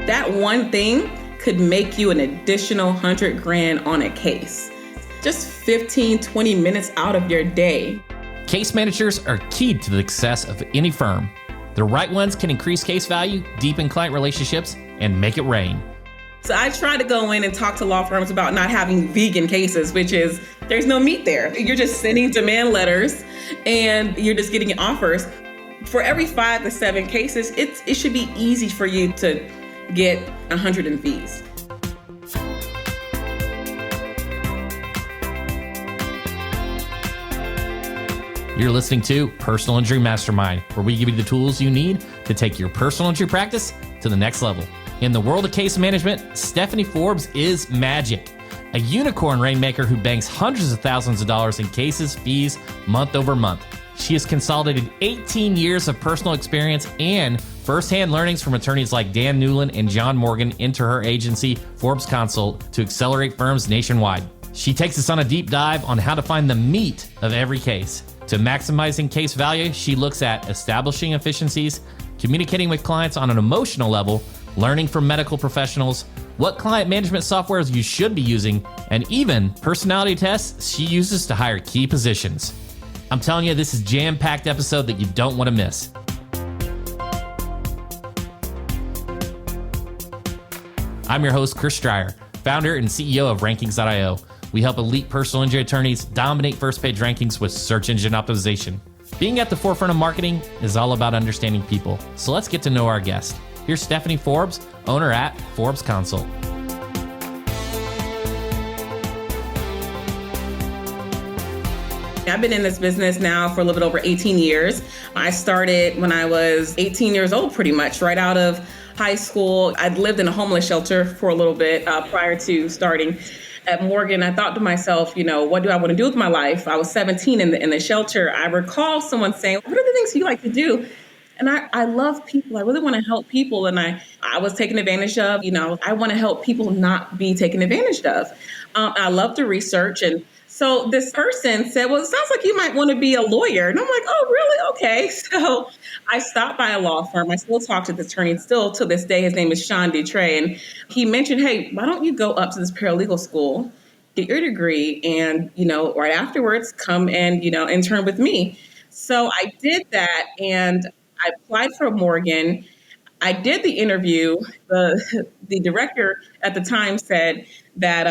That one thing could make you an additional 100 grand on a case. Just 15, 20 minutes out of your day. Case managers are key to the success of any firm. The right ones can increase case value, deepen client relationships, and make it rain. So I try to go in and talk to law firms about not having vegan cases, which is there's no meat there. You're just sending demand letters and you're just getting offers. For every 5 to 7 cases, it should be easy for you to get 100 in fees. You're listening to Personal Injury Mastermind, where we give you the tools you need to take your personal injury practice to the next level. In the world of case management, Stephanie Forbes is magic, a unicorn rainmaker who banks hundreds of thousands of dollars in cases, fees, month over month. She has consolidated 18 years of personal experience and firsthand learnings from attorneys like Dan Newland and John Morgan into her agency, Forbes Consult, to accelerate firms nationwide. She takes us on a deep dive on how to find the meat of every case. To maximizing case value, she looks at establishing efficiencies, communicating with clients on an emotional level, learning from medical professionals, what client management softwares you should be using, and even personality tests she uses to hire key positions. I'm telling you, this is a jam-packed episode that you don't want to miss. I'm your host, Chris Dreyer, founder and CEO of Rankings.io. We help elite personal injury attorneys dominate first-page rankings with search engine optimization. Being at the forefront of marketing is all about understanding people. So let's get to know our guest. Here's Stephanie Forbes, owner at Forbes Consult. I've been in this business now for a little bit over 18 years. I started when I was 18 years old, pretty much, right out of high school. I'd lived in a homeless shelter for a little bit prior to starting at Morgan. I thought to myself, what do I want to do with my life? I was 17 in the shelter. I recall someone saying, what are the things you like to do? And I love people. I really want to help people. And I was taken advantage of. I want to help people not be taken advantage of. I love to research. And so this person said, well, it sounds like you might want to be a lawyer. And I'm like, oh, really? Okay. So I stopped by a law firm. I still talk to the attorney still to this day. His name is Sean Dreyer. And he mentioned, hey, why don't you go up to this paralegal school, get your degree, and, right afterwards come and, intern with me. So I did that. And I applied for Morgan. I did the interview. The director at the time said that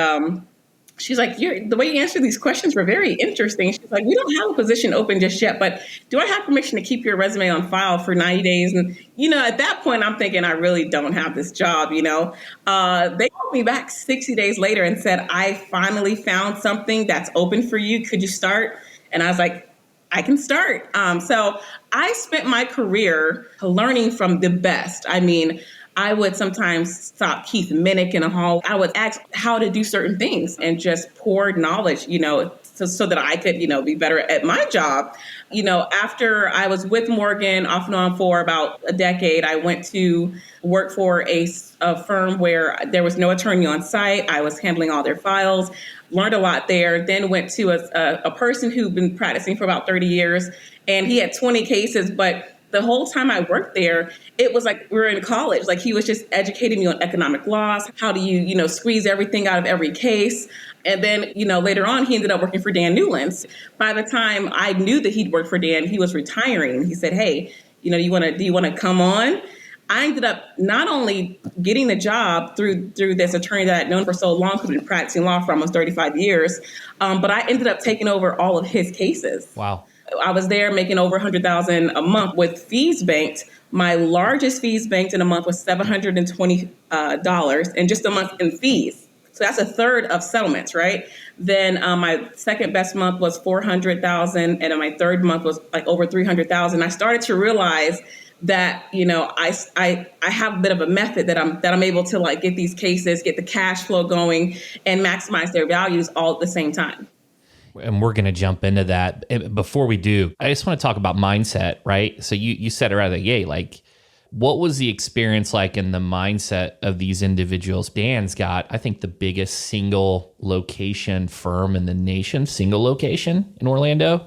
she's like, the way you answer these questions were very interesting. She's like, we don't have a position open just yet, but do I have permission to keep your resume on file for 90 days? And, at that point, I'm thinking I really don't have this job, They called me back 60 days later and said, I finally found something that's open for you. Could you start? And I was like, I can start. So I spent my career learning from the best. I mean, I would sometimes stop Keith Minnick in a hall. I would ask how to do certain things and just pour knowledge, so that I could, be better at my job. After I was with Morgan off and on for about a decade, I went to work for a firm where there was no attorney on site. I was handling all their files, learned a lot there, then went to a person who'd been practicing for about 30 years, and he had 20 cases, but the whole time I worked there, it was like we were in college. Like he was just educating me on economic laws. How do you, squeeze everything out of every case? And then, later on, he ended up working for Dan Newland. By the time I knew that he'd worked for Dan, he was retiring. He said, hey, do you want to come on? I ended up not only getting the job through this attorney that I'd known for so long, who'd been practicing law for almost 35 years, but I ended up taking over all of his cases. Wow. I was there making over $100,000 a month with fees banked. My largest fees banked in a month was $720 in just a month in fees. So that's a third of settlements, right? Then my second best month was $400,000, and my third month was like over $300,000. I started to realize that I have a bit of a method that I'm able to like get these cases, get the cash flow going, and maximize their values all at the same time. And we're going to jump into that. Before we do, I just want to talk about mindset, right? So you said it right out of the gate, like, what was the experience like in the mindset of these individuals? Dan's got, I think, the biggest single location firm in the nation, single location in Orlando.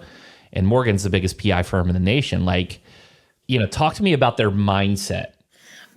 And Morgan's the biggest PI firm in the nation. Like, talk to me about their mindset.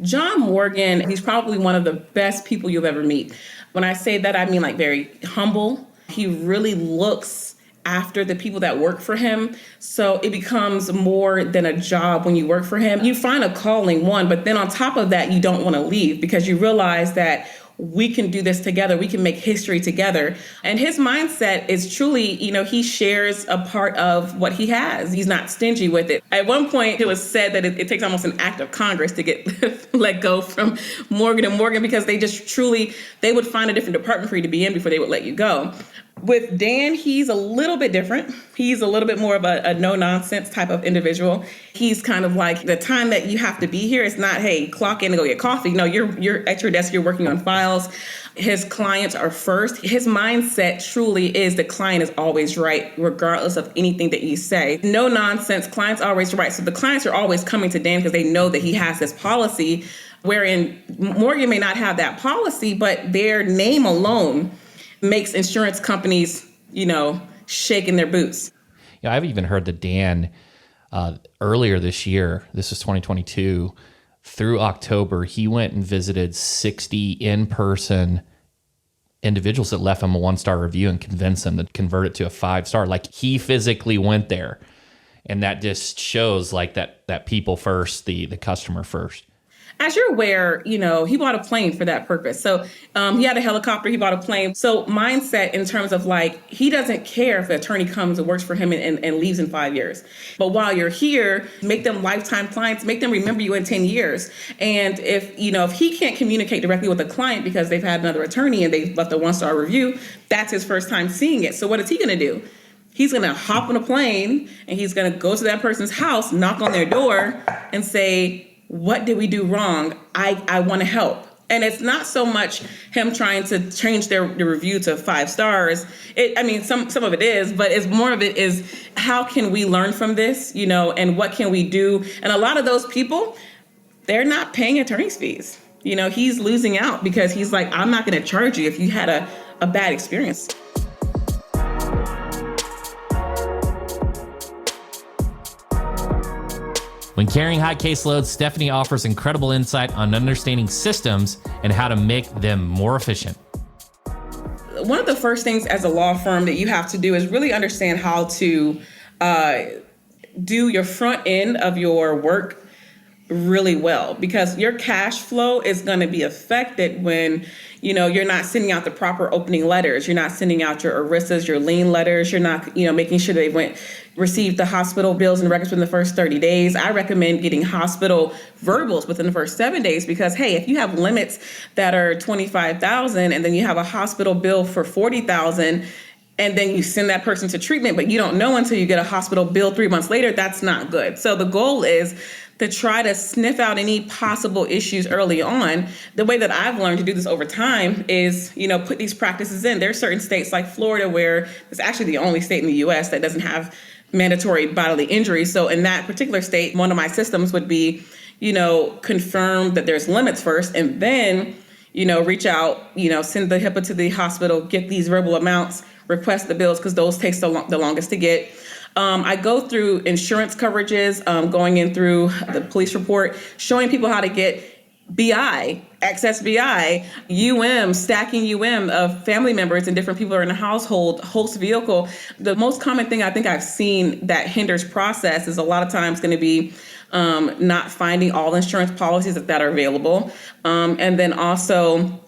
John Morgan, he's probably one of the best people you'll ever meet. When I say that, I mean like very humble. He really looks after the people that work for him. So it becomes more than a job when you work for him. You find a calling, one, but then on top of that, you don't want to leave because you realize that we can do this together. We can make history together. And his mindset is truly, he shares a part of what he has. He's not stingy with it. At one point, it was said that it takes almost an act of Congress to get let go from Morgan & Morgan because they would find a different department for you to be in before they would let you go. With Dan, he's a little bit different. He's a little bit more of a no-nonsense type of individual. He's kind of like the time that you have to be here. It's not, hey, clock in and go get coffee. No, you're at your desk, you're working on files. His clients are first. His mindset truly is the client is always right, regardless of anything that you say. No nonsense, client's always right. So the clients are always coming to Dan because they know that he has this policy, wherein Morgan may not have that policy, but their name alone makes insurance companies, shake in their boots. Yeah, I've even heard that Dan, earlier this year, this is 2022, through October, he went and visited 60 in-person individuals that left him a 1-star review and convinced them to convert it to a 5-star. Like he physically went there. And that just shows like that people first, the customer first. As you're aware, he bought a plane for that purpose. So he had a helicopter, he bought a plane. So mindset in terms of like, he doesn't care if the attorney comes and works for him and leaves in 5 years. But while you're here, make them lifetime clients, make them remember you in 10 years. And if he can't communicate directly with the client because they've had another attorney and they've left a 1-star review, that's his first time seeing it. So what is he going to do? He's going to hop on a plane and he's going to go to that person's house, knock on their door and say, what did we do wrong? I want to help. And it's not so much him trying to change the review to 5 stars. Some of it is, but it's more of it is how can we learn from this, and what can we do? And a lot of those people, they're not paying attorney's fees. He's losing out because he's like, I'm not going to charge you if you had a bad experience. When carrying high caseloads, Stephanie offers incredible insight on understanding systems and how to make them more efficient. One of the first things as a law firm that you have to do is really understand how to do your front end of your work really well, because your cash flow is going to be affected when you're not sending out the proper opening letters. You're not sending out your ERISAs, your lien letters. You're not, making sure they received the hospital bills and records within the first 30 days. I recommend getting hospital verbals within the first 7 days because, hey, if you have limits that are $25,000 and then you have a hospital bill for $40,000 and then you send that person to treatment, but you don't know until you get a hospital bill 3 months later, that's not good. So the goal is to try to sniff out any possible issues early on. The way that I've learned to do this over time is, put these practices in. There are certain states like Florida where it's actually the only state in the U.S. that doesn't have mandatory bodily injury. So in that particular state, one of my systems would be, confirm that there's limits first and then, reach out, send the HIPAA to the hospital, get these verbal amounts, request the bills because those take the longest to get. I go through insurance coverages, going in through the police report, showing people how to get BI, excess BI, stacking of family members and different people are in a household, host vehicle. The most common thing I think I've seen that hinders process is a lot of times going to be not finding all insurance policies that are available. And then also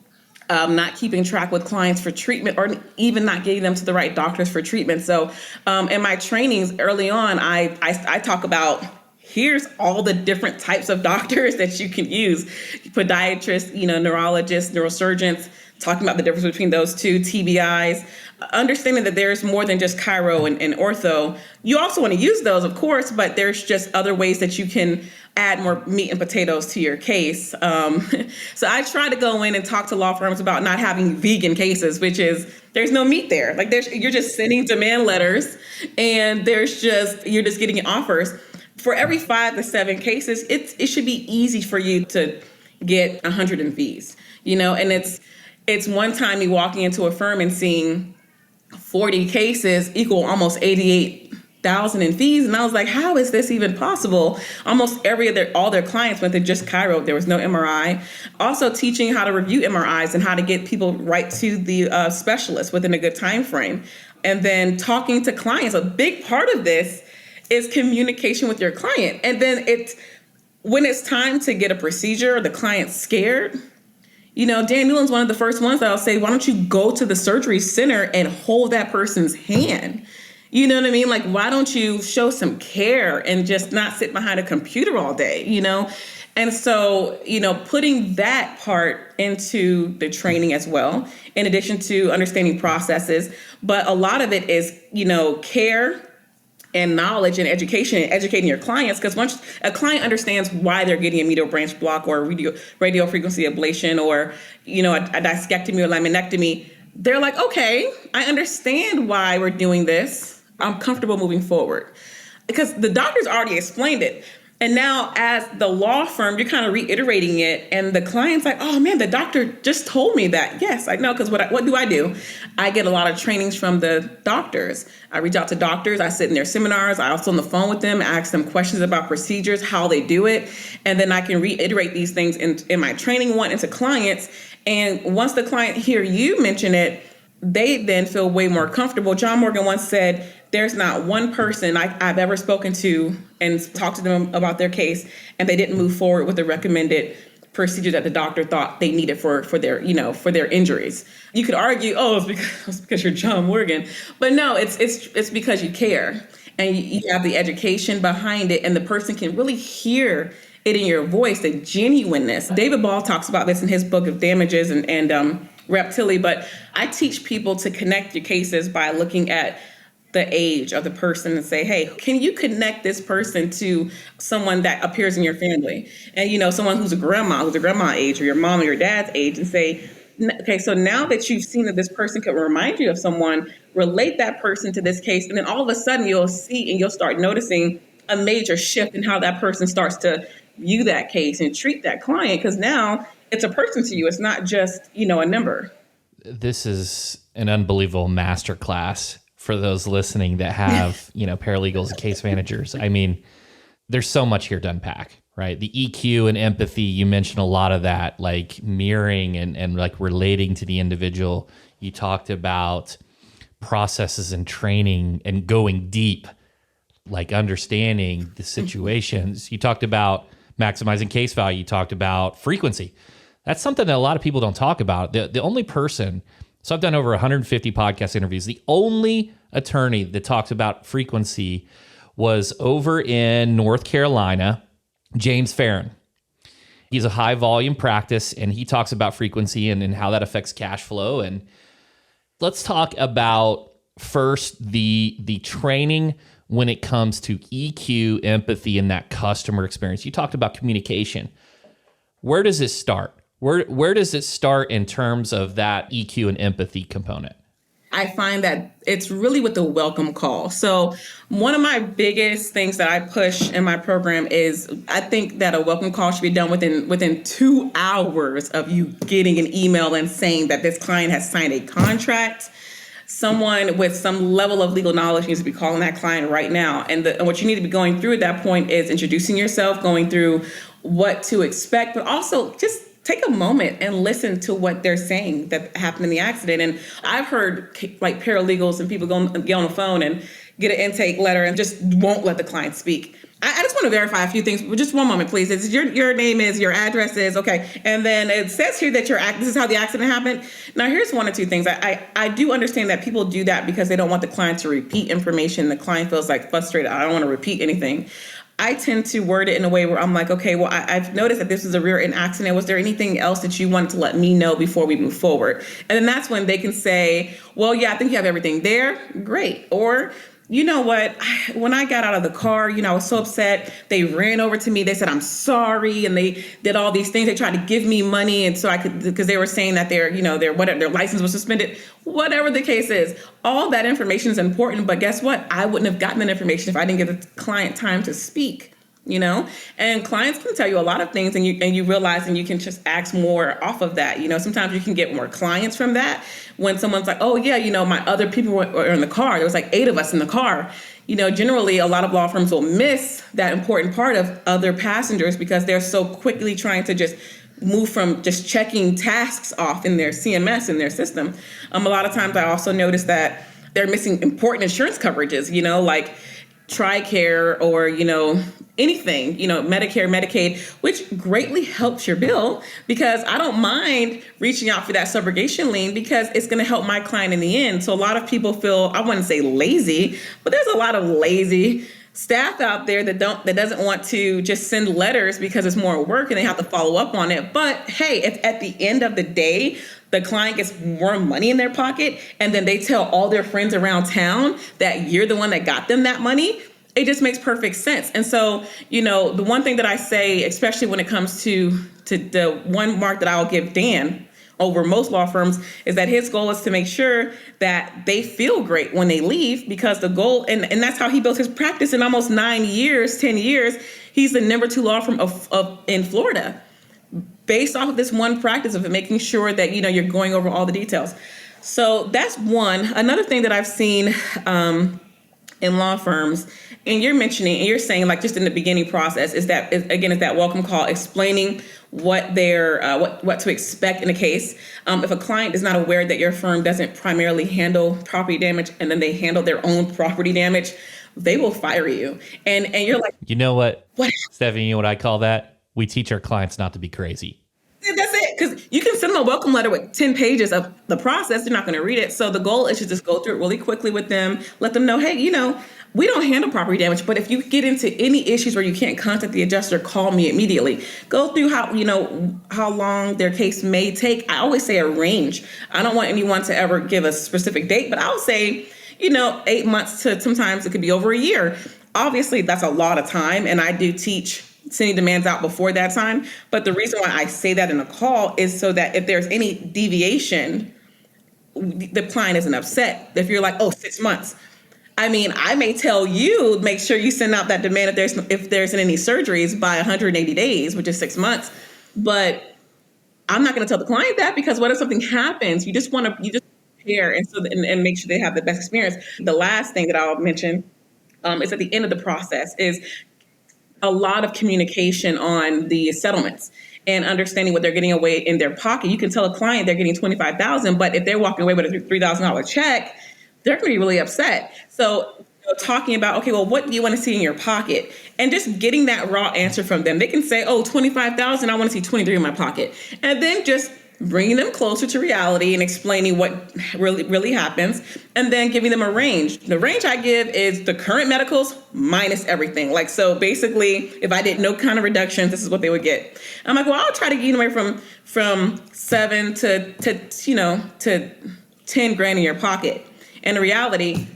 not keeping track with clients for treatment or even not getting them to the right doctors for treatment. So in my trainings early on, I talk about here's all the different types of doctors that you can use. Podiatrists, neurologists, neurosurgeons, talking about the difference between those two, TBIs, understanding that there's more than just chiro and ortho. You also want to use those, of course, but there's just other ways that you can add more meat and potatoes to your case. So I try to go in and talk to law firms about not having vegan cases, which is there's no meat there. Like you're just sending demand letters and you're just getting offers. For every 5 to 7 cases, it should be easy for you to get 100 in fees, and it's one time me walking into a firm and seeing 40 cases equal almost $88 $1,000 in fees. And I was like, how is this even possible? Almost all their clients went to just chiro. There was no MRI. Also teaching how to review MRIs and how to get people right to the specialist within a good time frame. And then talking to clients. A big part of this is communication with your client. And then when it's time to get a procedure, the client's scared. Dan Newland's one of the first ones that I'll say, why don't you go to the surgery center and hold that person's hand? You know what I mean? Like, why don't you show some care and just not sit behind a computer all day, And so, putting that part into the training as well, in addition to understanding processes, but a lot of it is, care and knowledge and education and educating your clients. Because once a client understands why they're getting a medial branch block or radio frequency ablation or, a discectomy or laminectomy, they're like, okay, I understand why we're doing this. I'm comfortable moving forward. Because the doctor's already explained it. And now as the law firm, you're kind of reiterating it. And the client's like, oh man, the doctor just told me that. Yes, I know. Because what do? I get a lot of trainings from the doctors. I reach out to doctors. I sit in their seminars. I also on the phone with them, ask them questions about procedures, how they do it. And then I can reiterate these things in my training into clients. And once the client hear you mention it, they then feel way more comfortable. John Morgan once said, there's not one person I've ever spoken to and talked to them about their case, and they didn't move forward with the recommended procedure that the doctor thought they needed for their injuries. You could argue, it's because you're John Morgan, but no, it's because you care and you have the education behind it, and the person can really hear it in your voice, the genuineness. David Ball talks about this in his book of damages and Reptili, but I teach people to connect your cases by looking at the age of the person and say, hey, can you connect this person to someone that appears in your family? And, someone who's a grandma age, or your mom or your dad's age, and say, okay, so now that you've seen that this person could remind you of someone, relate that person to this case. And then all of a sudden you'll see and you'll start noticing a major shift in how that person starts to view that case and treat that client. Because now it's a person to you. It's not just, a number. This is an unbelievable masterclass for those listening that have, paralegals and case managers. I mean, there's so much here to unpack, right? The EQ and empathy, you mentioned a lot of that, like mirroring and like relating to the individual. You talked about processes and training and going deep, like understanding the situations. You talked about maximizing case value. You talked about frequency. That's something that a lot of people don't talk about. The only person, so I've done over 150 podcast interviews. The only attorney that talks about frequency was over in North Carolina, James Farron. He's a high volume practice, and he talks about frequency and how that affects cash flow. And let's talk about first the training when it comes to EQ, empathy, and that customer experience. You talked about communication. Where does it start? Where does it start in terms of that EQ and empathy component? I find that it's really with the welcome call. So one of my biggest things that I push in my program is I think that a welcome call should be done within 2 hours of you getting an email and saying that this client has signed a contract. Someone with some level of legal knowledge needs to be calling that client right now. And what you need to be going through at that point is introducing yourself, going through what to expect, but also just take a moment and listen to what they're saying that happened in the accident. And I've heard like paralegals and people get on the phone and get an intake letter and just won't let the client speak. I just want to verify a few things. Just one moment, please. It's your name is, your address is, okay. And then it says here that this is how the accident happened. Now, here's one or two things. I do understand that people do that because they don't want the client to repeat information. The client feels like frustrated. I don't want to repeat anything. I tend to word it in a way where I'm like, okay, well, I've noticed that this was a rear-end accident. Was there anything else that you wanted to let me know before we move forward? And then that's when they can say, well, yeah, I think you have everything there. Great. Or, you know what, when I got out of the car, I was so upset. They ran over to me. They said, I'm sorry. And they did all these things. They tried to give me money. And so I could, because they were saying that their license was suspended, whatever the case is. All that information is important. But guess what? I wouldn't have gotten that information if I didn't give the client time to speak. And clients can tell you a lot of things and you realize and you can just ask more off of that. Sometimes you can get more clients from that when someone's like, oh yeah, my other people were in the car. There was like 8 of us in the car. generally a lot of law firms will miss that important part of other passengers because they're so quickly trying to just move from just checking tasks off in their CMS, in their system. A lot of times I also notice that they're missing important insurance coverages, like TRICARE or, anything, Medicare, Medicaid, which greatly helps your bill because I don't mind reaching out for that subrogation lien because it's going to help my client in the end. So a lot of people feel, I wouldn't say lazy, but there's a lot of lazy staff out there that doesn't want to just send letters because it's more work and they have to follow up on it. But hey, if at the end of the day, the client gets more money in their pocket and then they tell all their friends around town that you're the one that got them that money, it just makes perfect sense. And so, the one thing that I say, especially when it comes to the one mark that I'll give Dan over most law firms, is that his goal is to make sure that they feel great when they leave, because the goal, and that's how he built his practice in almost 10 years. He's the number 2 law firm in Florida, based off of this one practice of making sure that, you're going over all the details. So that's one. Another thing that I've seen in law firms, and you're mentioning, and you're saying like just in the beginning process, is that welcome call, explaining what to expect in a case. If a client is not aware that your firm doesn't primarily handle property damage and then they handle their own property damage, they will fire you. And you're like, you know what? What? Stephanie, you know what I call that? We teach our clients not to be crazy. That's it. Because you can send them a welcome letter with 10 pages of the process. They're not going to read it. So the goal is to just go through it really quickly with them, let them know, hey, we don't handle property damage, but if you get into any issues where you can't contact the adjuster, call me immediately. Go through how long their case may take. I always say a range. I don't want anyone to ever give a specific date, but I'll say, 8 months to sometimes it could be over a year. Obviously, that's a lot of time. And I do teach sending demands out before that time. But the reason why I say that in a call is so that if there's any deviation, the client isn't upset. If you're like, 6 months. I may tell you, make sure you send out that demand if there's any surgeries by 180 days, which is 6 months. But I'm not going to tell the client that, because what if something happens? You just prepare and make sure they have the best experience. The last thing that I'll mention is at the end of the process is a lot of communication on the settlements and understanding what they're getting away in their pocket. You can tell a client they're getting $25,000, but if they're walking away with a $3,000 check, they're going to be really upset. So talking about, okay, well, what do you want to see in your pocket? And just getting that raw answer from them. They can say, $25,000, I want to see 23 in my pocket. And then just bringing them closer to reality and explaining what really happens, and then giving them a range. The range I give is the current medicals minus everything. Like, so basically, if I did no kind of reductions, this is what they would get. I'm like, well, I'll try to get away from 7 to 10 grand in your pocket. And in reality,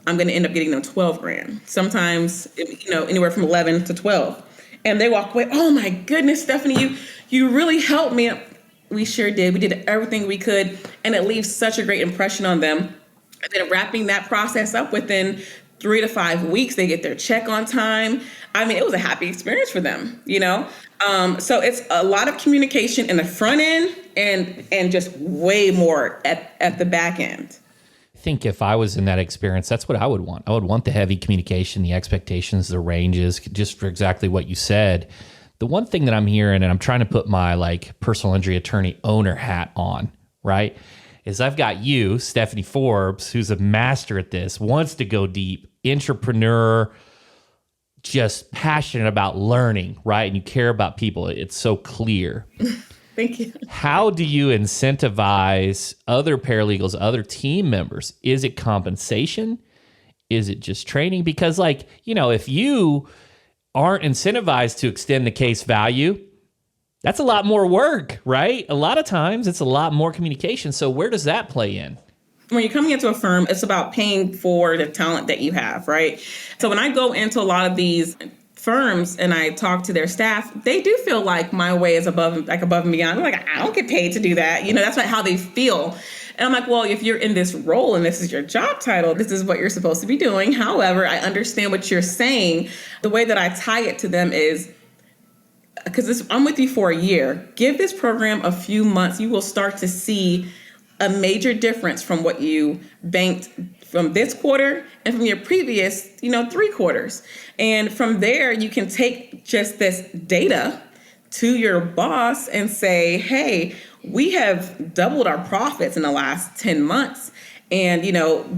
I'm going to end up getting them 12 grand. Sometimes, anywhere from 11 to 12. And they walk away, oh my goodness, Stephanie, you really helped me. We sure did. We did everything we could. And it leaves such a great impression on them. And then wrapping that process up within 3 to 5 weeks, they get their check on time. It was a happy experience for them, So it's a lot of communication in the front end and just way more at the back end. I think if I was in that experience, that's what I would want. I would want the heavy communication, the expectations, the ranges, just for exactly what you said. The one thing that I'm hearing, and I'm trying to put my personal injury attorney owner hat on, right, is I've got you, Stephanie Forbes, who's a master at this, wants to go deep, entrepreneur, just passionate about learning, right? And you care about people. It's so clear. Thank you. How do you incentivize other paralegals, other team members? Is it compensation? Is it just training? Because if you aren't incentivized to extend the case value, that's a lot more work, right? A lot of times it's a lot more communication. So where does that play in? When you're coming into a firm, it's about paying for the talent that you have, right? So when I go into a lot of these firms and I talk to their staff, they do feel like my way is above and beyond. I'm like, I don't get paid to do that. That's not how they feel. And I'm like, well, if you're in this role and this is your job title, this is what you're supposed to be doing. However, I understand what you're saying. The way that I tie it to them is, because I'm with you for a year, give this program a few months, you will start to see a major difference from what you banked from this quarter and from your previous, 3 quarters. And from there, you can take just this data to your boss and say, hey, we have doubled our profits in the last 10 months. And,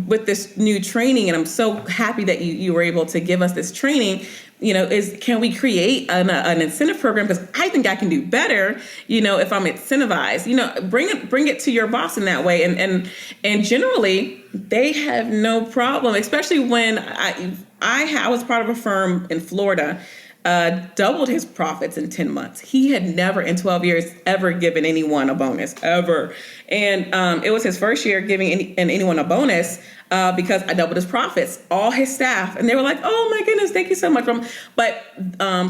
with this new training, and I'm so happy that you were able to give us this training, can we create an incentive program? Because I think I can do better, if I'm incentivized, bring it to your boss in that way. And generally they have no problem, especially when I was part of a firm in Florida, doubled his profits in 10 months. He had never in 12 years ever given anyone a bonus, ever. And it was his first year giving anyone a bonus because I doubled his profits, all his staff. And they were like, oh my goodness, thank you so much. But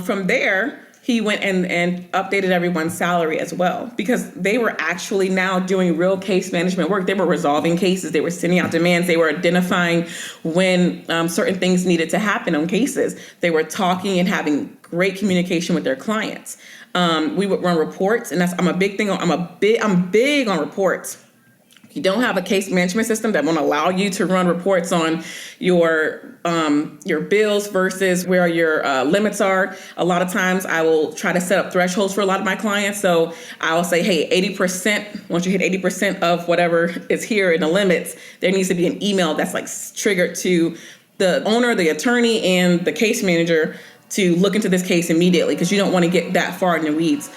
from there, he went and updated everyone's salary as well, because they were actually now doing real case management work. They were resolving cases. They were sending out demands. They were identifying when certain things needed to happen on cases. They were talking and having great communication with their clients. We would run reports, and I'm big on reports. You don't have a case management system that won't allow you to run reports on your bills versus where your limits are. A lot of times I will try to set up thresholds for a lot of my clients. So I will say, hey, 80%, once you hit 80% of whatever is here in the limits, there needs to be an email that's like triggered to the owner, the attorney, and the case manager to look into this case immediately, because you don't want to get that far in the weeds.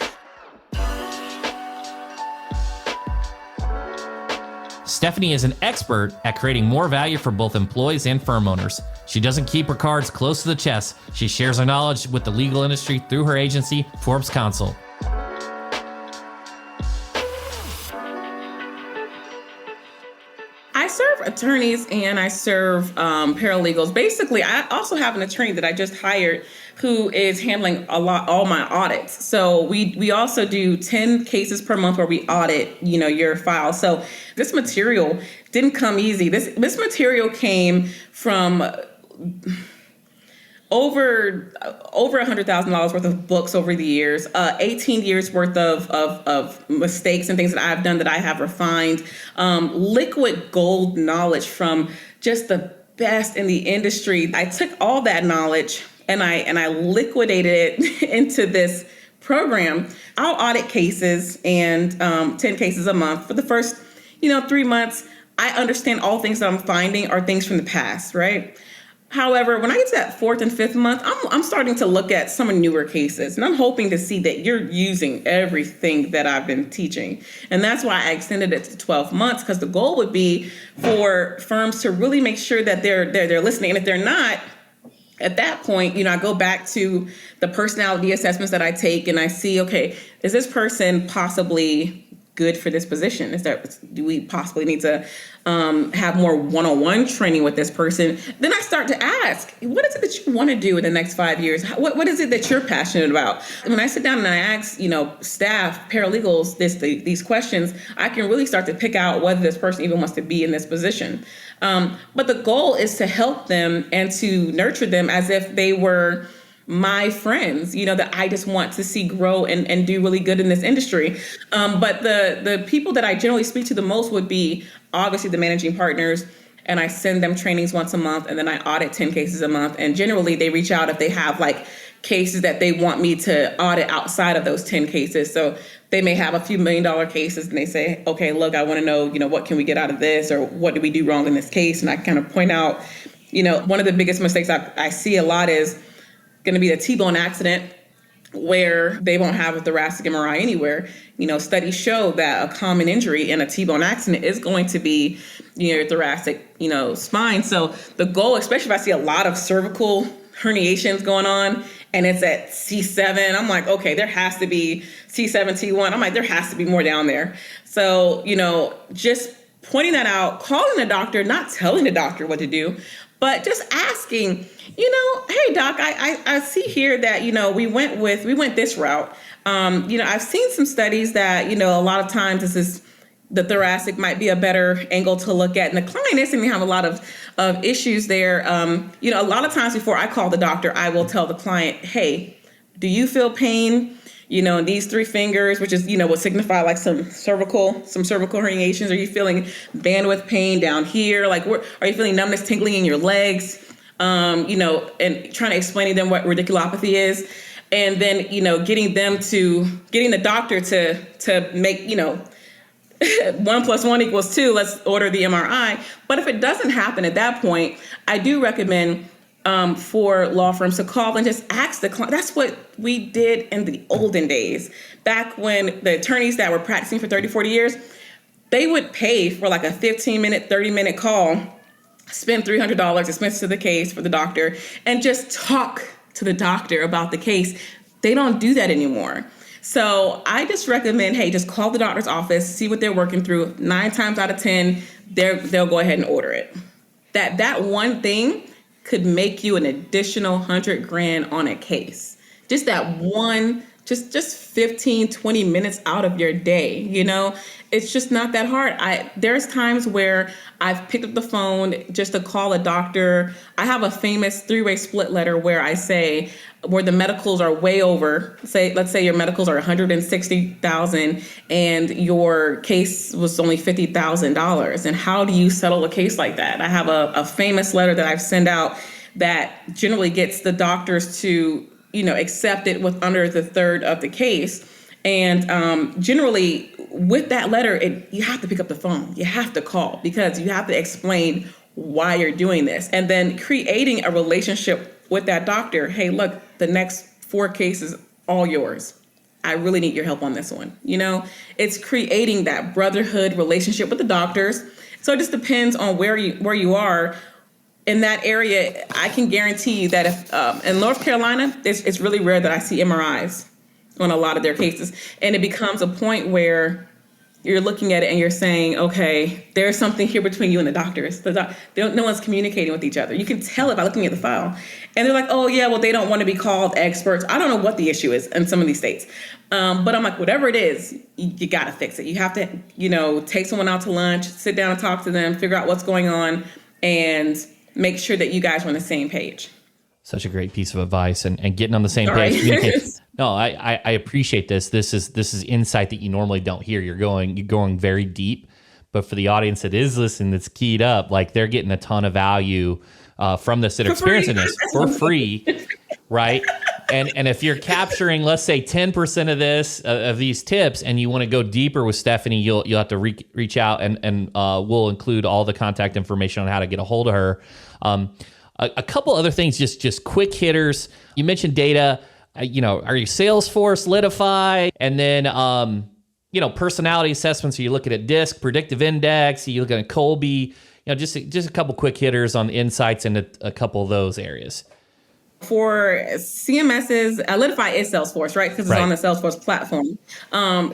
Stephanie is an expert at creating more value for both employees and firm owners. She doesn't keep her cards close to the chest. She shares her knowledge with the legal industry through her agency, Forbes Consult. I serve attorneys and I serve paralegals. Basically, I also have an attorney that I just hired who is handling all my audits. So we also do 10 cases per month where we audit, your file. So this material didn't come easy. This material came from over $100,000 worth of books over the years, 18 years worth of mistakes and things that I've done that I have refined, liquid gold knowledge from just the best in the industry. I took all that knowledge and I liquidated it into this program. I'll audit cases and 10 cases a month for the first, 3 months. I understand all things that I'm finding are things from the past, right? However, when I get to that 4th and 5th month, I'm starting to look at some newer cases, and I'm hoping to see that you're using everything that I've been teaching. And that's why I extended it to 12 months, because the goal would be for firms to really make sure that they're listening. And if they're not, at that point, I go back to the personality assessments that I take, and I see, okay, is this person possibly good for this position? Do we possibly need to have more one-on-one training with this person? Then I start to ask, what is it that you want to do in the next 5 years? What is it that you're passionate about? And when I sit down and I ask, staff, paralegals, these questions, I can really start to pick out whether this person even wants to be in this position. But the goal is to help them and to nurture them as if they were my friends, that I just want to see grow and do really good in this industry. But the people that I generally speak to the most would be obviously the managing partners, and I send them trainings once a month, and then I audit 10 cases a month. And generally they reach out if they have cases that they want me to audit outside of those 10 cases. So they may have a few $1 million cases and they say, okay, look, I want to know, what can we get out of this, or what did we do wrong in this case? And I kind of point out, one of the biggest mistakes I see a lot is going to be the T-bone accident, where they won't have a thoracic MRI anywhere. Studies show that a common injury in a T-bone accident is going to be your thoracic, spine. So the goal, especially if I see a lot of cervical herniations going on and it's at C7, I'm like, okay, there has to be C7, T1. I'm like, there has to be more down there. So, just pointing that out, calling the doctor, not telling the doctor what to do, but just asking, hey doc, I see here that, we went this route. I've seen some studies that, a lot of times the thoracic might be a better angle to look at. And the client isn't going to have a lot of issues there. A lot of times before I call the doctor, I will tell the client, hey, do you feel pain? And these three fingers, which is, would signify like some cervical herniations. Are you feeling bandwidth pain down here? Like, are you feeling numbness, tingling in your legs? And trying to explain to them what radiculopathy is. And then, getting the doctor to make, 1 + 1 = 2, let's order the MRI. But if it doesn't happen at that point, I do recommend for law firms to call and just ask the client. That's what we did in the olden days, back when the attorneys that were practicing for 30, 40 years, they would pay for like a 15-minute, 30-minute call, spend $300 expenses to the case for the doctor, and just talk to the doctor about the case. They don't do that anymore. So I just recommend, hey, just call the doctor's office, see what they're working through. 9 times out of 10, they'll go ahead and order it. That one thing could make you an additional $100,000 on a case. Just that one, just 15, 20 minutes out of your day, it's just not that hard. There's times where I've picked up the phone just to call a doctor. I have a famous 3-way split letter where I say, where the medicals are way over, let's say your medicals are $160,000 and your case was only $50,000. And how do you settle a case like that? I have a famous letter that I've sent out that generally gets the doctors to, accept it with under the third of the case. And generally with that letter, you have to pick up the phone. You have to call because you have to explain why you're doing this. And then creating a relationship with that doctor. Hey, look, the next 4 cases, all yours. I really need your help on this one. It's creating that brotherhood relationship with the doctors. So it just depends on where you are in that area. I can guarantee you that if in North Carolina, it's really rare that I see MRIs on a lot of their cases. And it becomes a point where you're looking at it and you're saying, okay, there's something here between you and the doctors. No one's communicating with each other. You can tell it by looking at the file. And they're like, oh, yeah, well, they don't want to be called experts. I don't know what the issue is in some of these states. But I'm like, whatever it is, you got to fix it. You have to, take someone out to lunch, sit down and talk to them, figure out what's going on, and make sure that you guys are on the same page. Such a great piece of advice and getting on the same page. Right. No, I appreciate this. This is insight that you normally don't hear. You're going very deep, but for the audience that is listening, that's keyed up, like they're getting a ton of value from this, that are experiencing this for free, right? And if you're capturing, let's say 10% of this of these tips, and you want to go deeper with Stephanie, you'll have to reach out, and we'll include all the contact information on how to get a hold of her. A couple other things, just quick hitters. You mentioned data. Are you Salesforce, Litify, and then personality assessments. Are you looking at DISC, predictive index? Are you looking at Colby? Just a couple quick hitters on the insights into a couple of those areas. For CMSs, Litify is Salesforce, right? Because it's on the Salesforce platform.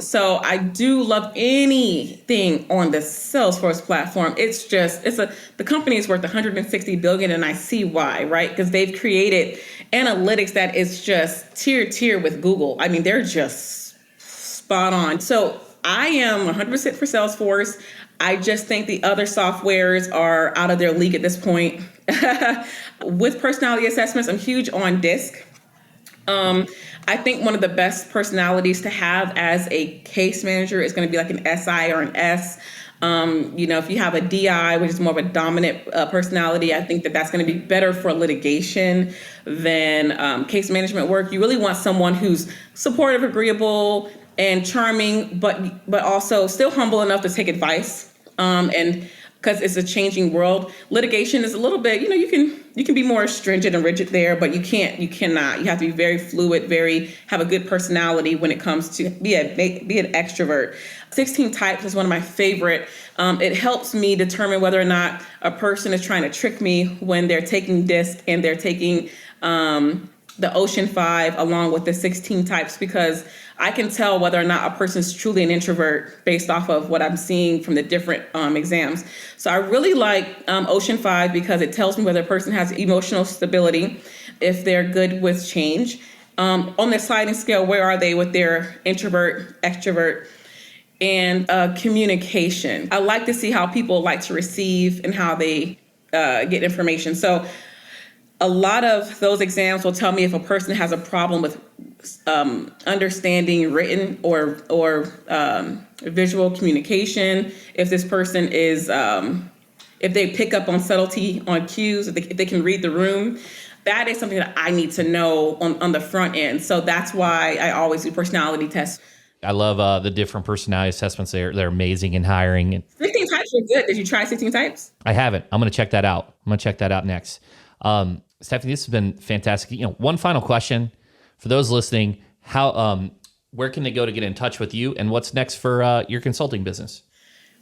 So I do love anything on the Salesforce platform. The company is worth $160 billion, and I see why, right? Because they've created analytics that is just tier with Google. I mean, they're just spot on. So I am 100% for Salesforce. I just think the other softwares are out of their league at this point. With personality assessments, I'm huge on DISC. I think one of the best personalities to have as a case manager is going to be like an SI or an S. If you have a DI, which is more of a dominant personality, I think that's going to be better for litigation than case management work. You really want someone who's supportive, agreeable, and charming, but also still humble enough to take advice. And because it's a changing world, litigation is a little bit, you can be more stringent and rigid there, but you cannot. You have to be very fluid, have a good personality when it comes to be an extrovert. 16 types is one of my favorite. It helps me determine whether or not a person is trying to trick me when they're taking DISC and they're taking the Ocean 5 along with the 16 types, because I can tell whether or not a person's truly an introvert based off of what I'm seeing from the different exams. So I really like Ocean 5 because it tells me whether a person has emotional stability, if they're good with change. On the sliding scale, where are they with their introvert, extrovert, and communication? I like to see how people like to receive and how they get information. So a lot of those exams will tell me if a person has a problem with understanding written or visual communication. If this person is, if they pick up on subtlety, on cues, if they can read the room, that is something that I need to know on the front end. So that's why I always do personality tests. I love the different personality assessments. They're amazing in hiring. 16 types are good. Did you try 16 types? I haven't. I'm going to check that out. I'm going to check that out next. Stephanie, this has been fantastic. One final question for those listening: where can they go to get in touch with you, and what's next for your consulting business?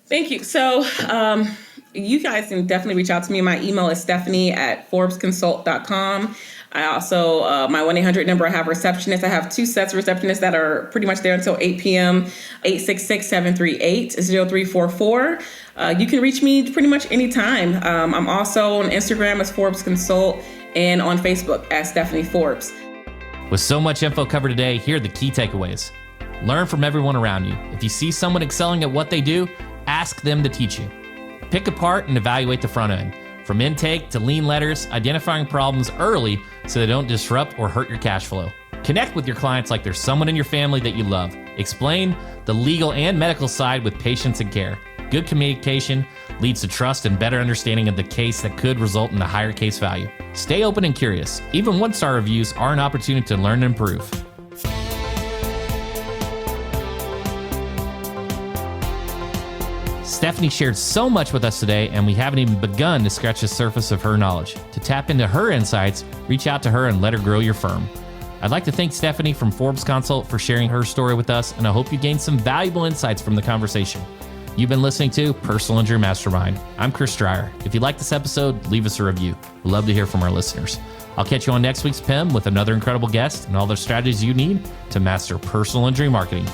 Thank you. So you guys can definitely reach out to me. My email is stephanie@forbesconsult.com. I also, my 1-800 number, I have receptionists. I have 2 sets of receptionists that are pretty much there until 8 p.m., 866-738-0344. You can reach me pretty much anytime. I'm also on Instagram as Forbes Consult and on Facebook as Stephanie Forbes. With so much info covered today, here are the key takeaways. Learn from everyone around you. If you see someone excelling at what they do, ask them to teach you. Pick apart and evaluate the front end. From intake to lean letters, identifying problems early so they don't disrupt or hurt your cash flow. Connect with your clients like there's someone in your family that you love. Explain the legal and medical side with patience and care. Good communication leads to trust and better understanding of the case that could result in a higher case value. Stay open and curious. Even 1-star reviews are an opportunity to learn and improve. Stephanie shared so much with us today, and we haven't even begun to scratch the surface of her knowledge. To tap into her insights, reach out to her and let her grow your firm. I'd like to thank Stephanie from Forbes Consult for sharing her story with us, and I hope you gained some valuable insights from the conversation. You've been listening to Personal Injury Mastermind. I'm Chris Dreyer. If you liked this episode, leave us a review. We'd love to hear from our listeners. I'll catch you on next week's PIM with another incredible guest and all the strategies you need to master personal injury marketing.